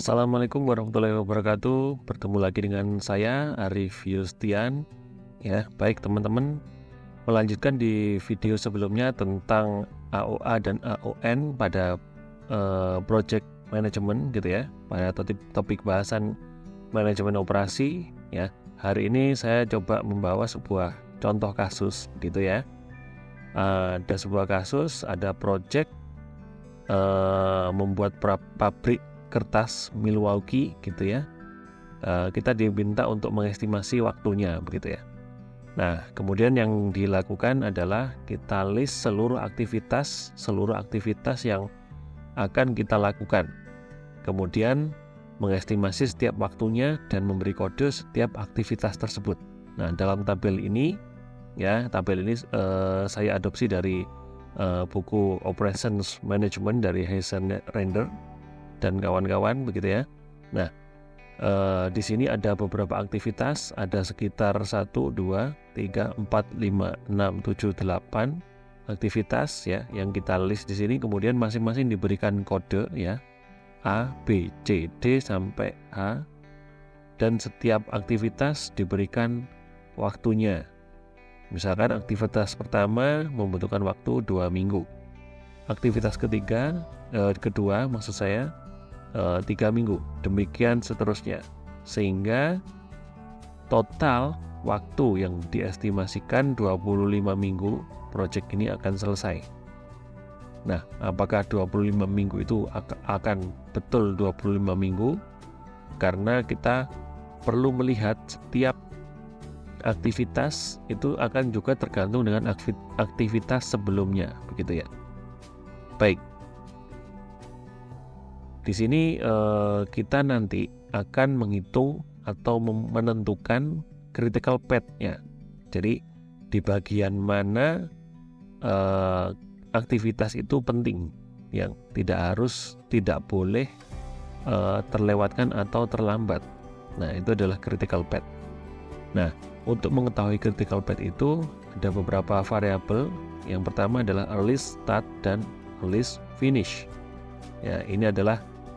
Assalamualaikum warahmatullahi wabarakatuh. Bertemu lagi dengan saya Arif Yustian. Ya, baik teman-teman, melanjutkan di video sebelumnya tentang AOA dan AON pada project management gitu ya. Pada topik bahasan manajemen operasi ya. Hari ini saya coba membawa sebuah contoh kasus gitu ya. Ada sebuah kasus, ada project membuat pabrik kertas Milwaukee gitu ya. Kita diminta untuk mengestimasi waktunya begitu ya. Nah, kemudian yang dilakukan adalah kita list seluruh aktivitas yang akan kita lakukan. Kemudian mengestimasi setiap waktunya dan memberi kode setiap aktivitas tersebut. Nah, dalam tabel ini saya adopsi dari buku Operations Management dari Hazen Render dan kawan-kawan begitu ya. Nah, di sini ada beberapa aktivitas, ada sekitar 1, 2, 3, 4, 5, 6, 7, 8 aktivitas ya yang kita list di sini. Kemudian masing-masing diberikan kode ya, A, B, C, D sampai H, dan setiap aktivitas diberikan waktunya. Misalkan aktivitas pertama membutuhkan waktu 2 minggu. Aktivitas kedua maksud saya 3 minggu, demikian seterusnya, sehingga total waktu yang diestimasikan 25 minggu proyek ini akan selesai. Nah, apakah 25 minggu itu akan betul 25 minggu? Karena kita perlu melihat setiap aktivitas itu akan juga tergantung dengan aktivitas sebelumnya, begitu ya. Baik. Di sini kita nanti akan menghitung atau menentukan critical path-nya. Jadi di bagian mana aktivitas itu penting, yang tidak boleh terlewatkan atau terlambat. Nah, itu adalah critical path. Nah, untuk mengetahui critical path itu ada beberapa variabel. Yang pertama adalah early start dan early finish. Ya,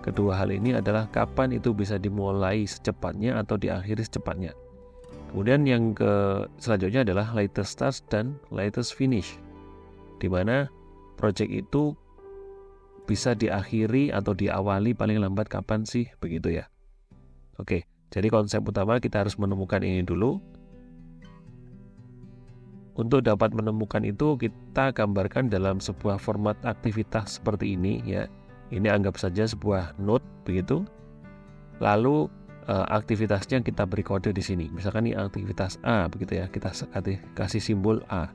kedua hal ini adalah kapan itu bisa dimulai secepatnya atau diakhiri secepatnya. Kemudian yang selanjutnya adalah latest start dan latest finish, di mana proyek itu bisa diakhiri atau diawali paling lambat kapan sih, begitu ya. Oke, jadi konsep utama kita harus menemukan ini dulu. Untuk dapat menemukan itu kita gambarkan dalam sebuah format aktivitas seperti ini ya. Ini anggap saja sebuah node begitu. Lalu aktivitasnya kita beri kode di sini. Misalkan ini aktivitas A begitu ya. Kita kasih simbol A.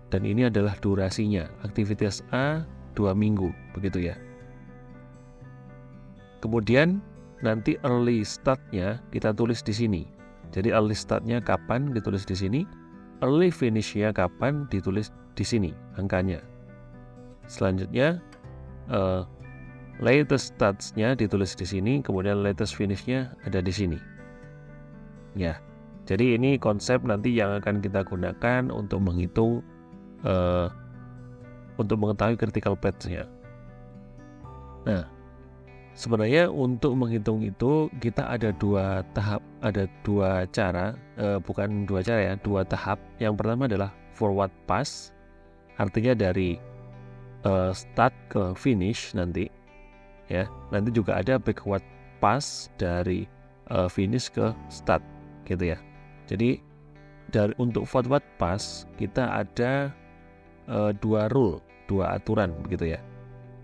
Dan ini adalah durasinya. Aktivitas A 2 minggu begitu ya. Kemudian nanti early start-nya kita tulis di sini. Jadi early start-nya kapan ditulis di sini. Early finish-nya kapan ditulis di sini angkanya. Selanjutnya latest start-nya ditulis di sini, kemudian latest finish-nya ada di sini. Ya, jadi ini konsep nanti yang akan kita gunakan untuk menghitung, untuk mengetahui critical path-nya. Nah, sebenarnya untuk menghitung itu kita ada dua tahap, dua tahap. Yang pertama adalah forward pass, artinya dari start ke finish nanti. Ya, nanti juga ada backward pass dari finish ke start gitu ya. Jadi untuk forward pass kita ada dua aturan begitu ya.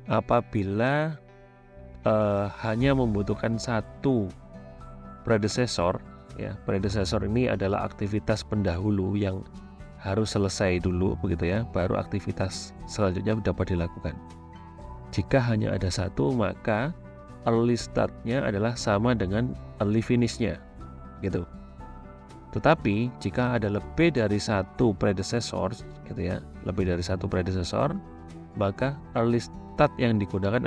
Apabila hanya membutuhkan satu predecessor ya, predecessor ini adalah aktivitas pendahulu yang harus selesai dulu begitu ya, baru aktivitas selanjutnya dapat dilakukan. Jika hanya ada satu, maka early start-nya adalah sama dengan early finish-nya gitu. Tetapi jika ada lebih dari satu predecessor gitu ya, maka early start yang digunakan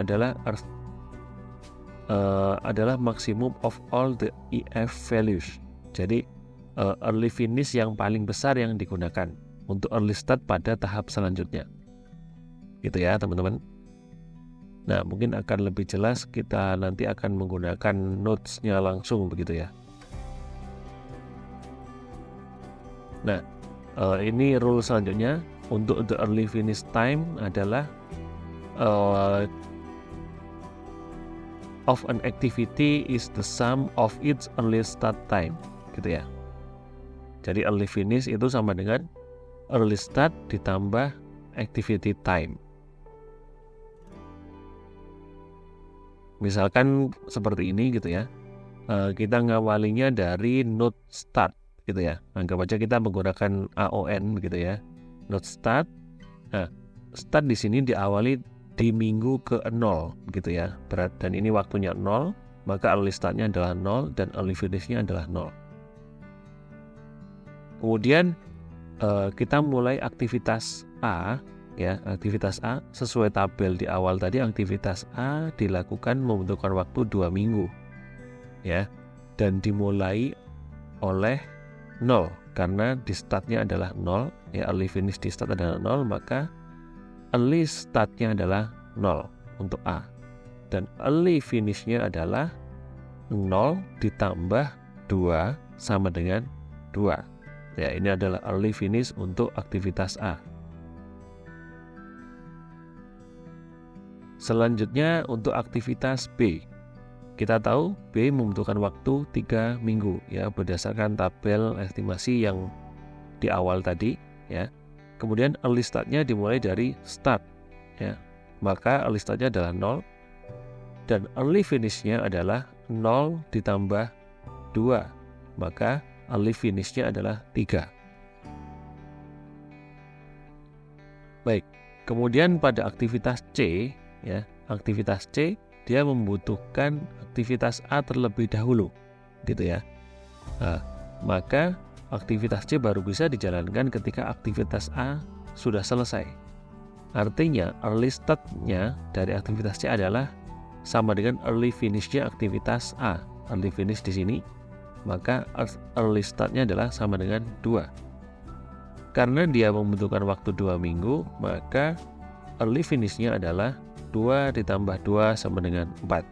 adalah maximum of all the EF values. Jadi early finish yang paling besar yang digunakan untuk early start pada tahap selanjutnya. Gitu ya, teman-teman. Nah, mungkin akan lebih jelas kita nanti akan menggunakan notes-nya langsung begitu ya. Nah, ini rule selanjutnya untuk the early finish time adalah of an activity is the sum of its early start time, gitu ya. Jadi early finish itu sama dengan early start ditambah activity time. Misalkan seperti ini gitu ya, kita ngawalinya dari node start gitu ya. Anggap aja kita menggunakan AON gitu ya, node start. Nah, start di sini diawali di minggu ke-0 gitu ya. Dan ini waktunya 0, maka early startnya adalah 0 dan early finishnya adalah 0. Kemudian kita mulai aktivitas A. Ya, aktivitas A sesuai tabel di awal tadi, aktivitas A dilakukan membutuhkan waktu 2 minggu. Ya, dan dimulai oleh 0 karena di startnya adalah 0, ya early finish di start adalah 0, maka early startnya adalah 0 untuk A. Dan early finishnya adalah 0 ditambah 2 sama dengan 2. Ya, ini adalah early finish untuk aktivitas A. Selanjutnya untuk aktivitas B. Kita tahu B membutuhkan waktu 3 minggu ya berdasarkan tabel estimasi yang di awal tadi ya. Kemudian early startnya dimulai dari start ya. Maka early startnya adalah 0 dan early finishnya adalah 0 ditambah 2. Maka early finishnya adalah 3. Baik, kemudian pada aktivitas C ya, aktivitas C dia membutuhkan aktivitas A terlebih dahulu gitu ya. Nah, maka aktivitas C baru bisa dijalankan ketika aktivitas A sudah selesai. Artinya early start-nya dari aktivitas C adalah sama dengan early finish-nya aktivitas A. Early finish di sini, maka early start-nya adalah sama dengan 2. Karena dia membutuhkan waktu 2 minggu, maka early finish-nya adalah 2 ditambah 2 sama dengan 4.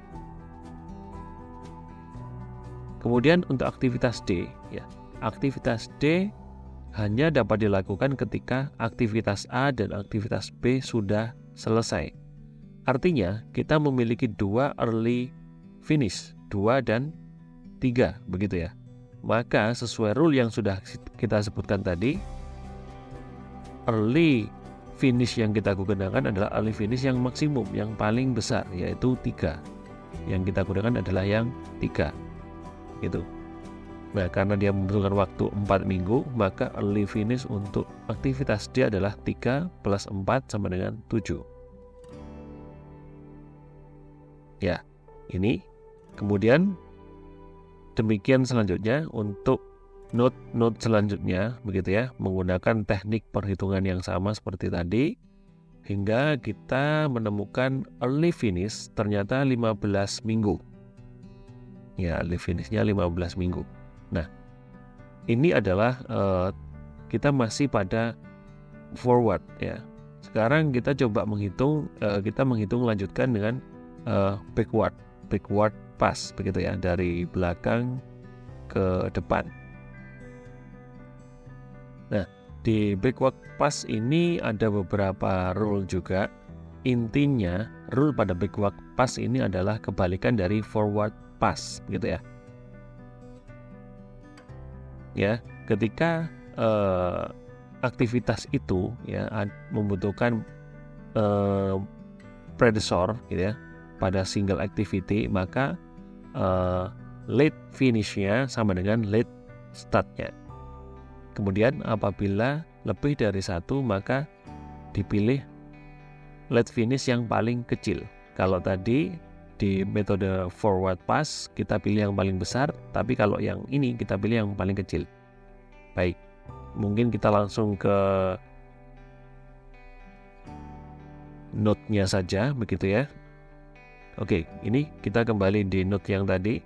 Kemudian untuk aktivitas D, ya, aktivitas D hanya dapat dilakukan ketika aktivitas A dan aktivitas B sudah selesai. Artinya kita memiliki 2 early finish, 2 dan 3, begitu ya. Maka sesuai rule yang sudah kita sebutkan tadi, early finish yang kita gunakan adalah early finish yang maksimum, yang paling besar, yaitu 3. Yang kita gunakan adalah yang 3 gitu. Nah, karena dia membutuhkan waktu 4 minggu, maka early finish untuk aktivitas D adalah 3 plus 4 sama dengan 7. Ya, ini kemudian demikian selanjutnya untuk node selanjutnya begitu ya, menggunakan teknik perhitungan yang sama seperti tadi hingga kita menemukan early finish ternyata 15 minggu. Ya, early finish-nya 15 minggu. Nah, ini adalah kita masih pada forward ya. Sekarang kita coba menghitung, lanjutkan dengan backward pass begitu ya, dari belakang ke depan. Nah, di backward pass ini ada beberapa rule juga. Intinya, rule pada backward pass ini adalah kebalikan dari forward pass, gitu ya. Ya, ketika aktivitas itu ya membutuhkan predecessor, gitu ya, pada single activity, maka late finish-nya sama dengan late start-nya. Kemudian apabila lebih dari 1, maka dipilih late finish yang paling kecil. Kalau tadi di metode forward pass kita pilih yang paling besar, tapi kalau yang ini kita pilih yang paling kecil. Baik, mungkin kita langsung ke node-nya saja begitu ya. Oke, ini kita kembali di node yang tadi.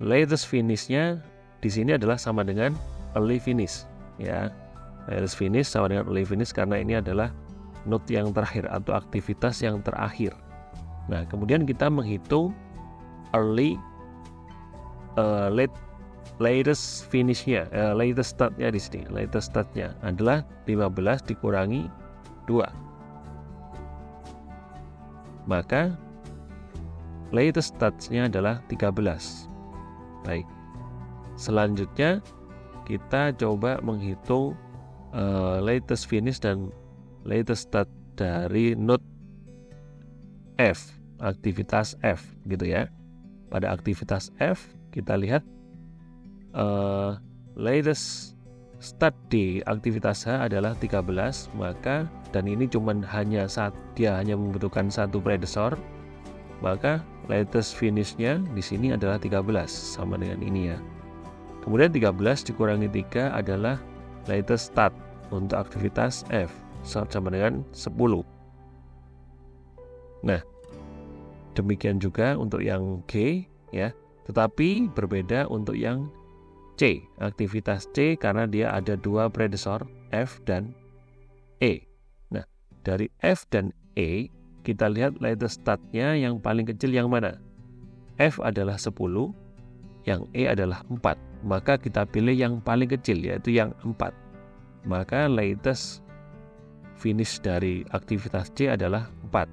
Latest finish-nya di sini adalah sama dengan early finish ya. Latest finish sama dengan early finish karena ini adalah node yang terakhir atau aktivitas yang terakhir. Nah, kemudian kita menghitung latest finish-nya, latest start-nya di sini. Latest start-nya adalah 15 dikurangi 2. Maka latest start-nya adalah 13. Baik. Selanjutnya kita coba menghitung latest finish dan latest start dari node F, aktivitas F gitu ya. Pada aktivitas F kita lihat latest start di aktivitas H adalah 13, maka dan ini dia hanya membutuhkan satu predecessor, maka latest finish-nya di sini adalah 13 sama dengan ini ya. Kemudian 13 dikurangi 3 adalah latest start untuk aktivitas F, sama dengan 10. Nah, demikian juga untuk yang G ya, tetapi berbeda untuk yang C, aktivitas C karena dia ada 2 predecessor F dan E. Nah, dari F dan E kita lihat latest start-nya yang paling kecil yang mana? F adalah 10, yang E adalah 4. Maka kita pilih yang paling kecil yaitu yang 4. Maka latest finish dari aktivitas C adalah 4.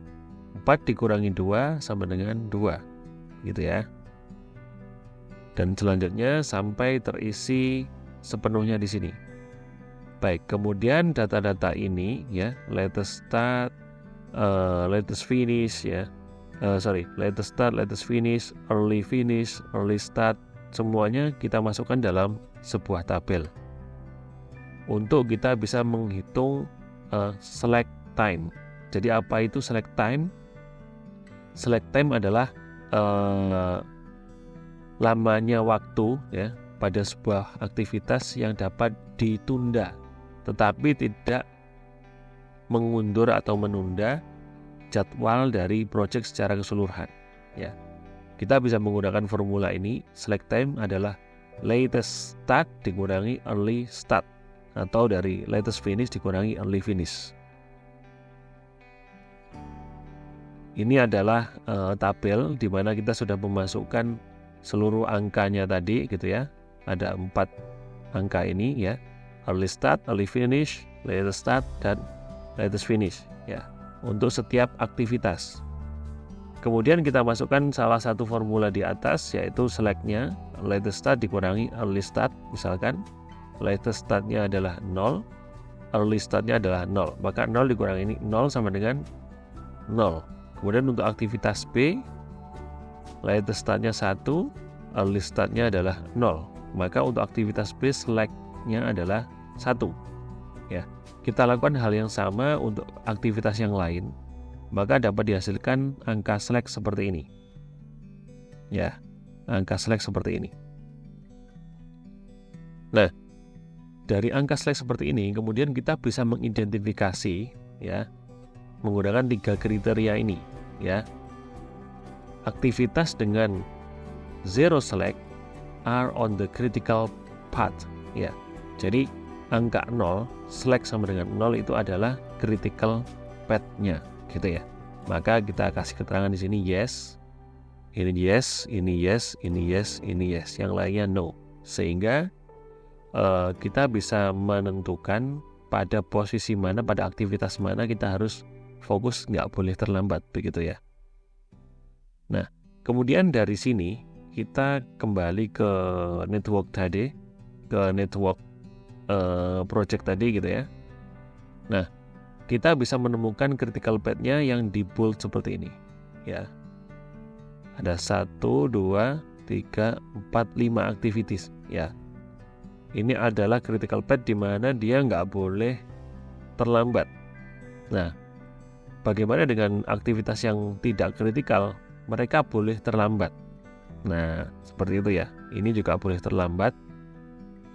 4 dikurangi 2 sama dengan 2. Gitu ya. Dan selanjutnya sampai terisi sepenuhnya di sini. Baik, kemudian data-data ini ya, latest start, latest finish ya, latest start, latest finish, early start, semuanya kita masukkan dalam sebuah tabel untuk kita bisa menghitung select time. Jadi apa itu select time? Select time adalah lamanya waktu ya pada sebuah aktivitas yang dapat ditunda tetapi tidak mengundur atau menunda jadwal dari proyek secara keseluruhan ya. Kita bisa menggunakan formula ini. Select time adalah latest start dikurangi early start atau dari latest finish dikurangi early finish. Ini adalah tabel di mana kita sudah memasukkan seluruh angkanya tadi gitu ya. Ada 4 angka ini ya. Early start, early finish, latest start dan latest finish ya. Untuk setiap aktivitas. Kemudian kita masukkan salah satu formula di atas yaitu select-nya latest start dikurangi early start. Misalkan latest start-nya adalah 0, early start-nya adalah 0. Maka 0 dikurangi ini 0 sama dengan 0. Kemudian untuk aktivitas B latest start-nya 1, early start-nya adalah 0. Maka untuk aktivitas B select-nya adalah 1. Ya. Kita lakukan hal yang sama untuk aktivitas yang lain. Maka dapat dihasilkan angka select seperti ini. Ya, angka select seperti ini. Nah, dari angka select seperti ini kemudian kita bisa mengidentifikasi ya menggunakan 3 kriteria ini ya. Aktivitas dengan zero select are on the critical path ya. Jadi angka 0 select sama dengan 0 itu adalah critical path-nya gitu ya. Maka kita kasih keterangan di sini yes, ini yes, ini yes, ini yes, ini yes, yang lainnya no. Sehingga kita bisa menentukan pada posisi mana, pada aktivitas mana kita harus fokus, nggak boleh terlambat begitu ya. Nah, kemudian dari sini kita kembali ke network tadi, ke network project tadi gitu ya. Nah, kita bisa menemukan critical path-nya yang di bold seperti ini ya. Ada 1, 2, 3, 4, 5 activities ya. Ini adalah critical path di mana dia nggak boleh terlambat. Nah, bagaimana dengan aktivitas yang tidak kritikal? Mereka boleh terlambat. Nah, seperti itu ya. Ini juga boleh terlambat.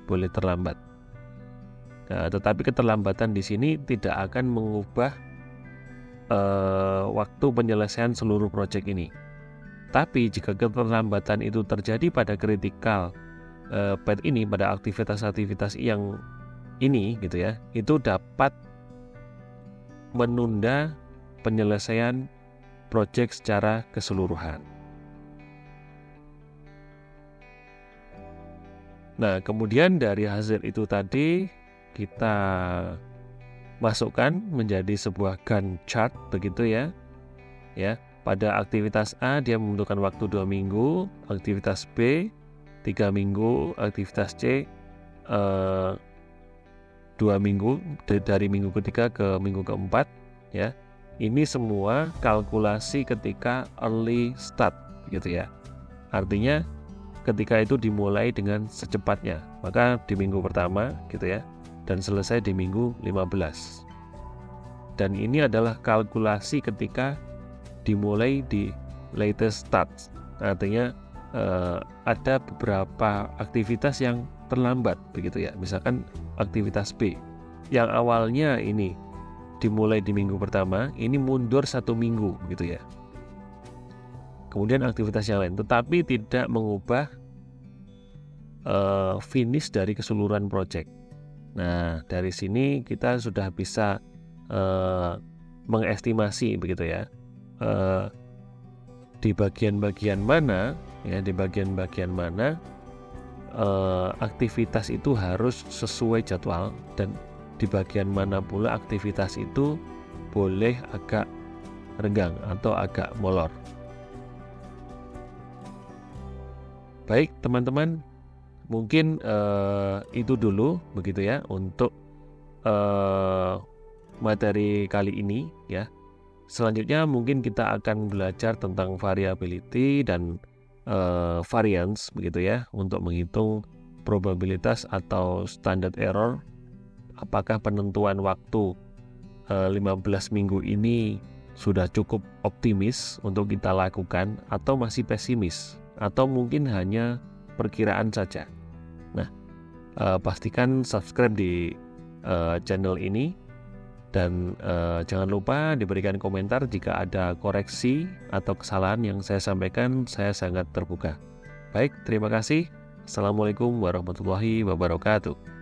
Boleh terlambat. Nah, tetapi keterlambatan di sini tidak akan mengubah waktu penyelesaian seluruh proyek ini. Tapi jika keterlambatan itu terjadi pada kritikal path ini, pada aktivitas-aktivitas yang ini gitu ya, itu dapat menunda penyelesaian proyek secara keseluruhan. Nah, kemudian dari hasil itu tadi kita masukkan menjadi sebuah Gantt chart begitu ya. Ya, pada aktivitas A dia membutuhkan waktu 2 minggu, aktivitas B 3 minggu, aktivitas C 2 minggu dari minggu ketiga ke minggu keempat ya. Ini semua kalkulasi ketika early start gitu ya. Artinya ketika itu dimulai dengan secepatnya, maka di minggu pertama gitu ya, dan selesai di minggu 15. Dan ini adalah kalkulasi ketika dimulai di latest start. Artinya ada beberapa aktivitas yang terlambat begitu ya. Misalkan aktivitas B yang awalnya ini dimulai di minggu pertama, ini mundur 1 minggu gitu ya. Kemudian aktivitas yang lain, tetapi tidak mengubah finish dari keseluruhan proyek. Nah, dari sini kita sudah bisa mengestimasi begitu ya, di bagian-bagian mana ya, aktivitas itu harus sesuai jadwal, dan di bagian mana pula aktivitas itu boleh agak renggang atau agak molor. Baik teman-teman, mungkin itu dulu begitu ya untuk materi kali ini ya. Selanjutnya mungkin kita akan belajar tentang variability dan variance begitu ya, untuk menghitung probabilitas atau standard error. Apakah penentuan waktu 15 minggu ini sudah cukup optimis untuk kita lakukan, atau masih pesimis, atau mungkin hanya perkiraan saja. Nah, pastikan subscribe di channel ini, dan jangan lupa diberikan komentar jika ada koreksi atau kesalahan yang saya sampaikan. Saya sangat terbuka. Baik, terima kasih. Assalamualaikum warahmatullahi wabarakatuh.